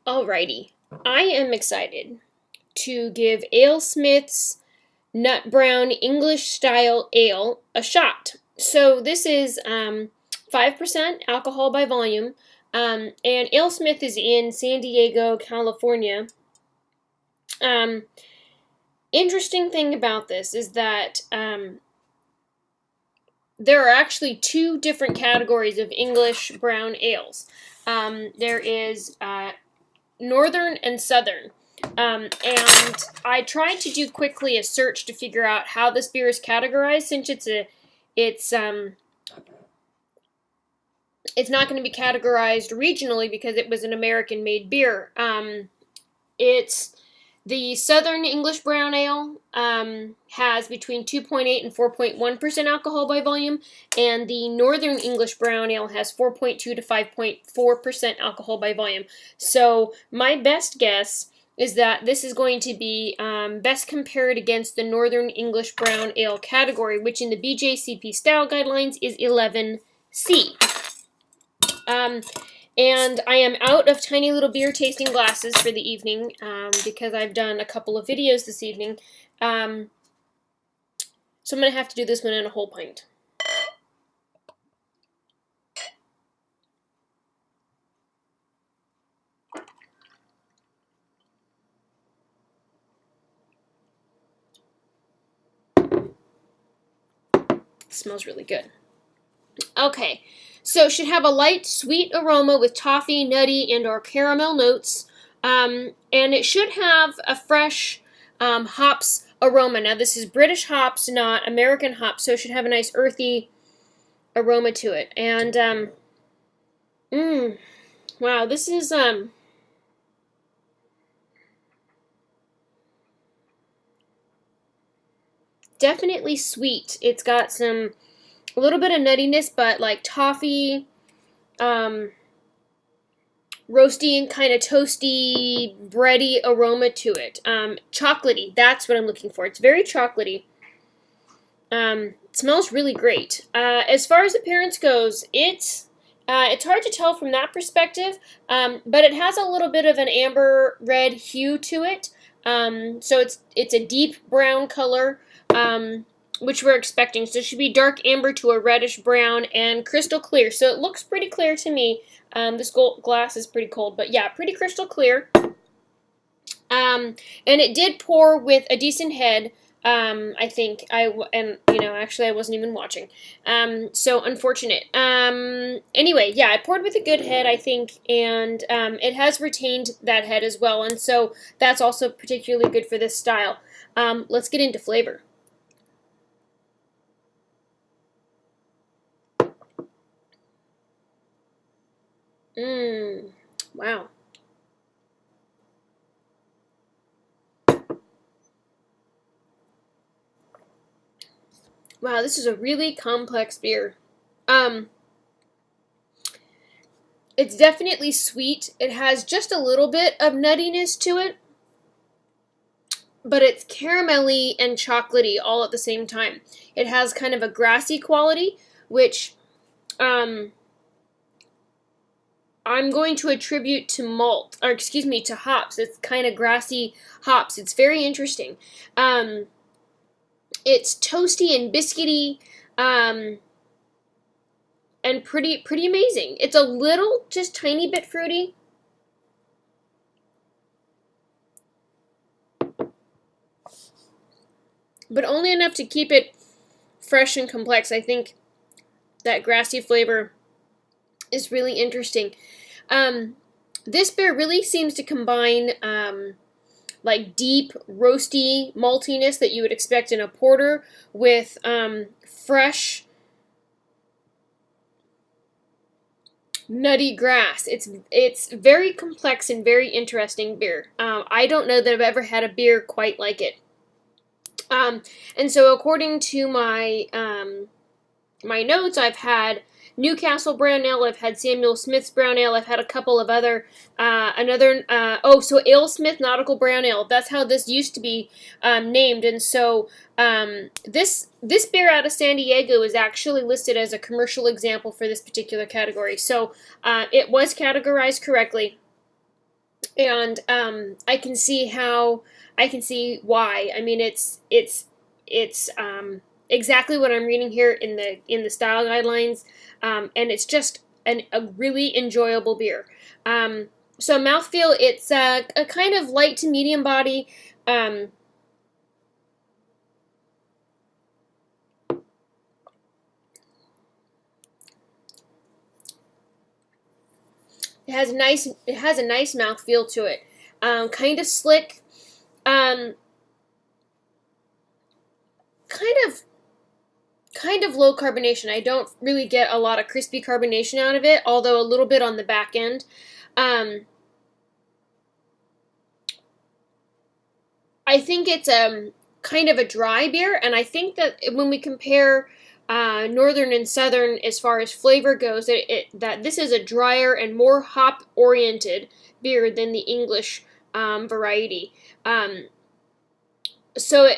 Alrighty, I am excited to give AleSmith's Nut Brown English Style Ale a shot. So this is 5% alcohol by volume, and AleSmith is in San Diego, California. Interesting thing about this is that there are actually two different categories of English brown ales. There is Northern and Southern. And I tried to do quickly a search to figure out how this beer is categorized, since it's not going to be categorized regionally because it was an American-made beer. It's the Southern English Brown Ale has between 2.8 and 4.1% alcohol by volume, and the Northern English Brown Ale has 4.2 to 5.4% alcohol by volume. So my best guess is that this is going to be best compared against the Northern English Brown Ale category, which in the BJCP style guidelines is 11C. And I am out of tiny little beer tasting glasses for the evening because I've done a couple of videos this evening. So I'm going to have to do this one in a whole pint. Smells really good. Okay, so it should have a light, sweet aroma with toffee, nutty, and or caramel notes. And it should have a fresh hops aroma. Now, this is British hops, not American hops, so it should have a nice earthy aroma to it. And, wow, this is, definitely sweet. It's got a little bit of nuttiness, but like toffee, roasty and kind of toasty, bready aroma to it. Chocolatey, that's what I'm looking for. It's very chocolatey. It smells really great. As far as appearance goes, it's hard to tell from that perspective, but it has a little bit of an amber red hue to it. So it's a deep brown color, which we're expecting. So it should be dark amber to a reddish brown and crystal clear. So it looks pretty clear to me. This glass is pretty cold, but yeah, pretty crystal clear. And it did pour with a decent head. I think actually I wasn't even watching. So unfortunate. Anyway, yeah, I poured with a good head, I think, and it has retained that head as well, and so that's also particularly good for this style. Let's get into flavor. Wow. Wow, this is a really complex beer. It's definitely sweet. It has just a little bit of nuttiness to it, but it's caramelly and chocolatey all at the same time. It has kind of a grassy quality, which I'm going to attribute to to hops. It's kind of grassy hops. It's very interesting. It's toasty and biscuity, and pretty amazing. It's a little, just tiny bit fruity. But only enough to keep it fresh and complex. I think that grassy flavor is really interesting. This beer really seems to combine like deep, roasty maltiness that you would expect in a porter with fresh, nutty grass. It's very complex and very interesting beer. I don't know that I've ever had a beer quite like it. And so according to my my notes, I've had Newcastle Brown Ale, I've had Samuel Smith's Brown Ale, I've had a couple of other, so AleSmith Nautical Brown Ale, that's how this used to be named, and so this beer out of San Diego is actually listed as a commercial example for this particular category, so it was categorized correctly. and I can see why. I mean, it's exactly what I'm reading here in the style guidelines, and it's just a really enjoyable beer. So mouthfeel, it's a kind of light to medium body. It has a nice mouthfeel to it. Kind of slick. Um, kind of low carbonation. I don't really get a lot of crispy carbonation out of it, although a little bit on the back end. I think it's kind of a dry beer, and I think that when we compare northern and southern as far as flavor goes, that this is a drier and more hop oriented beer than the English variety. So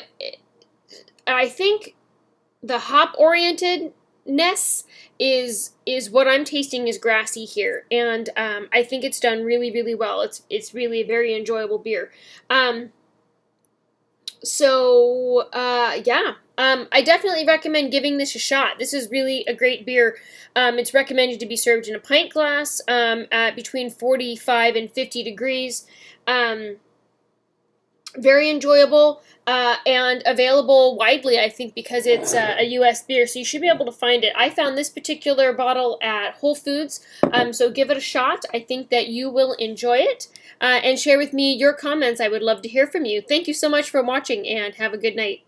I think the hop orientedness is what I'm tasting is grassy here, and I think it's done really, really well. It's really a very enjoyable beer. Yeah, I definitely recommend giving this a shot. This is really a great beer. It's recommended to be served in a pint glass at between 45 and 50 degrees. Very enjoyable and available widely, I think, because it's a U.S. beer, so you should be able to find it. I found this particular bottle at Whole Foods, so give it a shot. I think that you will enjoy it, and share with me your comments. I would love to hear from you. Thank you so much for watching, and have a good night.